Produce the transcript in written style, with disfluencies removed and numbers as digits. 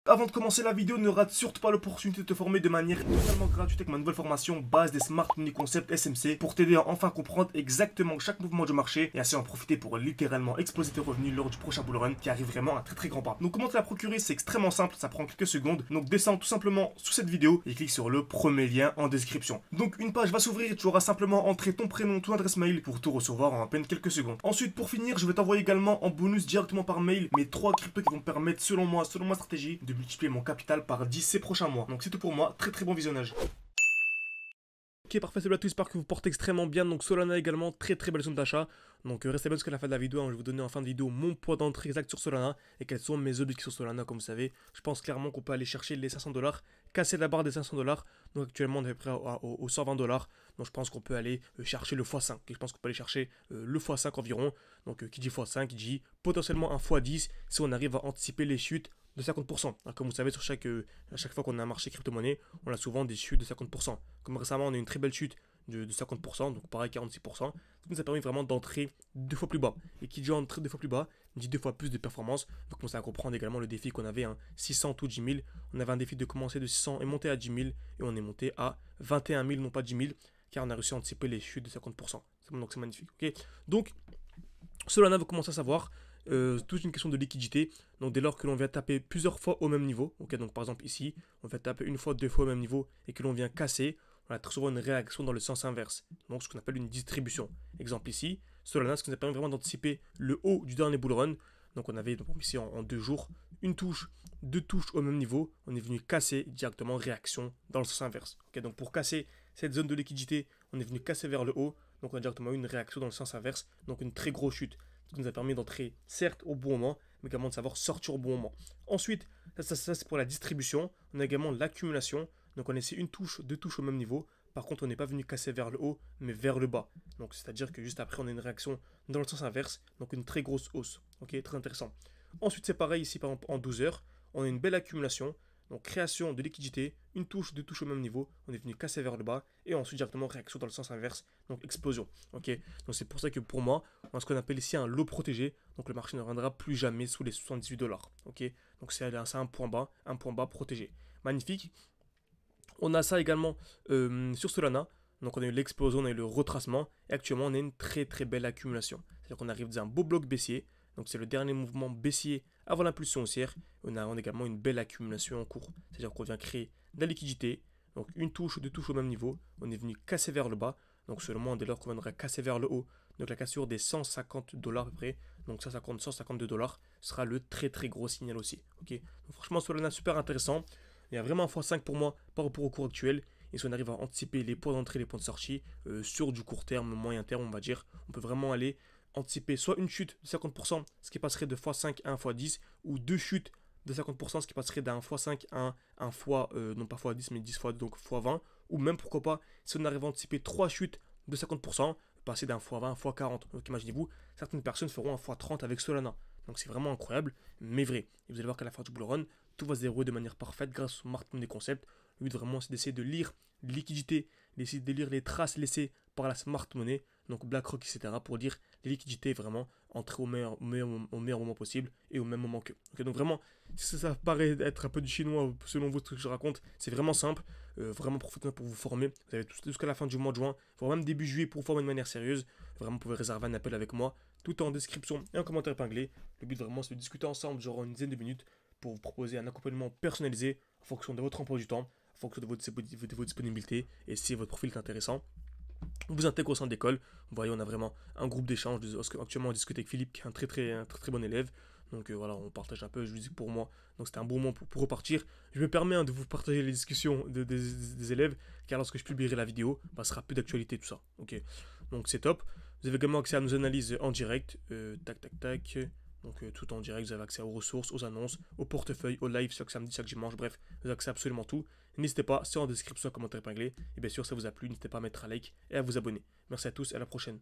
Avant de commencer la vidéo, ne rate surtout pas l'opportunité de te former de manière totalement gratuite avec ma nouvelle formation base des Smart Money Concept SMC pour t'aider à enfin comprendre exactement chaque mouvement du marché et ainsi en profiter pour littéralement exploser tes revenus lors du prochain bull run qui arrive vraiment à un très grand pas. Donc comment te la procurer, c'est extrêmement simple, ça prend quelques secondes. Donc descends tout simplement sous cette vidéo et clique sur le premier lien en description. Donc une page va s'ouvrir et tu auras simplement entré ton prénom, ton adresse mail pour tout recevoir en à peine quelques secondes. Ensuite, pour finir, je vais t'envoyer également en bonus directement par mail mes 3 cryptos qui vont me permettre selon moi, selon ma stratégie, de multiplier mon capital par 10 ces prochains mois. Donc c'est tout pour moi, très bon visionnage. Ok, parfait, salut à tous, j'espère que vous portez extrêmement bien. Donc Solana également, très belle zone d'achat. Donc restez bien jusqu'à la fin de la vidéo, hein. Je vais vous donner en fin de vidéo mon point d'entrée exact sur Solana et quels sont mes objectifs sur Solana. Comme vous savez, je pense clairement qu'on peut aller chercher les 500$, casser la barre des 500$. Donc actuellement on est prêt aux 120$. Donc je pense qu'on peut aller chercher le x5. Et je pense qu'on peut aller chercher le x5 environ. Donc qui dit x5, qui dit potentiellement un x10 si on arrive à anticiper les chutes de 50%. Alors, comme vous savez, à chaque fois qu'on a un marché crypto-monnaie, on a souvent des chutes de 50%. Comme récemment, on a une très belle chute de 50%, donc pareil 46%. Ça nous a permis vraiment d'entrer 2 fois plus bas. Et qui dit entrer 2 fois plus bas, dit 2 fois plus de performance. Donc on commence à comprendre également le défi qu'on avait, 600 ou 10 000. On avait un défi de commencer de 600 et monter à 10 000. Et on est monté à 21 000, non pas 10 000, car on a réussi à anticiper les chutes de 50%. Donc c'est magnifique. Okay, donc Solana, vous commencez à savoir. Toute une question de liquidité. Donc dès lors que l'on vient taper plusieurs fois au même niveau, ok, donc par exemple ici, on vient taper une fois, 2 fois au même niveau et que l'on vient casser, on a très souvent une réaction dans le sens inverse. Donc ce qu'on appelle une distribution. Exemple ici, Solana, ce qui nous a permis vraiment d'anticiper le haut du dernier bull run. Donc on avait donc, ici en 2 jours, une touche, 2 touches au même niveau, on est venu casser directement réaction dans le sens inverse. Ok, donc pour casser cette zone de liquidité, on est venu casser vers le haut, donc on a directement eu une réaction dans le sens inverse, donc une très grosse chute. Ce qui nous a permis d'entrer certes au bon moment, mais également de savoir sortir au bon moment. Ensuite, ça c'est pour la distribution. On a également l'accumulation. Donc on a ici une touche, 2 touches au même niveau. Par contre, on n'est pas venu casser vers le haut, mais vers le bas. Donc c'est-à-dire que juste après, on a une réaction dans le sens inverse. Donc une très grosse hausse. Ok, très intéressant. Ensuite, c'est pareil ici, par exemple, en 12 heures. On a une belle accumulation. Donc création de liquidité, une touche, 2 touches au même niveau, on est venu casser vers le bas, et ensuite directement réaction dans le sens inverse, donc explosion. Ok, donc c'est pour ça que pour moi, on a ce qu'on appelle ici un lot protégé, donc le marché ne reviendra plus jamais sous les 78$. Ok, donc c'est un point bas protégé. Magnifique. On a ça également sur Solana. Donc on a eu l'explosion, on a eu le retracement, et actuellement on a une très belle accumulation. C'est-à-dire qu'on arrive dans un beau bloc baissier, donc c'est le dernier mouvement baissier avant l'impulsion haussière. On a également une belle accumulation en cours. C'est-à-dire qu'on vient créer de la liquidité, donc une touche ou 2 touches au même niveau. On est venu casser vers le bas, donc seulement dès lors qu'on viendra casser vers le haut. Donc la cassure des 150$ à peu près, donc 152$ sera le très gros signal aussi. Ok, donc franchement Solana super intéressant. Il y a vraiment un x5 pour moi par rapport au cours actuel. Et si on arrive à anticiper les points d'entrée, les points de sortie sur du court terme, moyen terme, on va dire, on peut vraiment aller anticiper soit une chute de 50%, ce qui passerait de x5 à 1 x10, ou 2 chutes de 50%, ce qui passerait d'un x5 à un fois, non pas x10, mais 10 fois, donc x20, ou même pourquoi pas, si on arrive à anticiper 3 chutes de 50%, passer d'un x20 à x40. Donc imaginez-vous, certaines personnes feront un x30 avec Solana. Donc c'est vraiment incroyable, mais vrai. Et vous allez voir qu'à la fin du bull run, tout va se dérouler de manière parfaite grâce au Smart Money Concept. Le but vraiment c'est d'essayer de lire les liquidités, d'essayer de lire les traces laissées par la Smart Money, donc BlackRock, etc. pour lire les liquidités vraiment entrer au meilleur moment possible et au même moment qu'eux. Okay, donc vraiment, si ça paraît être un peu du chinois selon vous ce que je raconte, c'est vraiment simple, vraiment profitez pour vous former. Vous avez tout jusqu'à la fin du mois de juin, voire même début juillet pour vous former de manière sérieuse. Vraiment, vous pouvez réserver un appel avec moi. Tout est en description et en commentaire épinglé. Le but vraiment c'est de discuter ensemble durant une dizaine de minutes pour vous proposer un accompagnement personnalisé en fonction de votre emploi du temps, en fonction de votre disponibilité et si votre profil est intéressant. On vous intègre au sein d'école. Vous voyez, on a vraiment un groupe d'échange. Actuellement, on discute avec Philippe, qui est un très bon élève. Donc voilà, on partage un peu. Je vous dis que pour moi, donc c'était un bon moment pour repartir. Je me permets de vous partager les discussions des élèves, car lorsque je publierai la vidéo, ce sera plus d'actualité tout ça. Ok, donc c'est top. Vous avez également accès à nos analyses en direct. Tac. Donc tout en direct, vous avez accès aux ressources, aux annonces, au portefeuille, au live chaque samedi, chaque dimanche, bref, vous avez accès à absolument tout. N'hésitez pas, c'est en description, commentaire épinglé. Et bien sûr, ça vous a plu, n'hésitez pas à mettre un like et à vous abonner. Merci à tous et à la prochaine.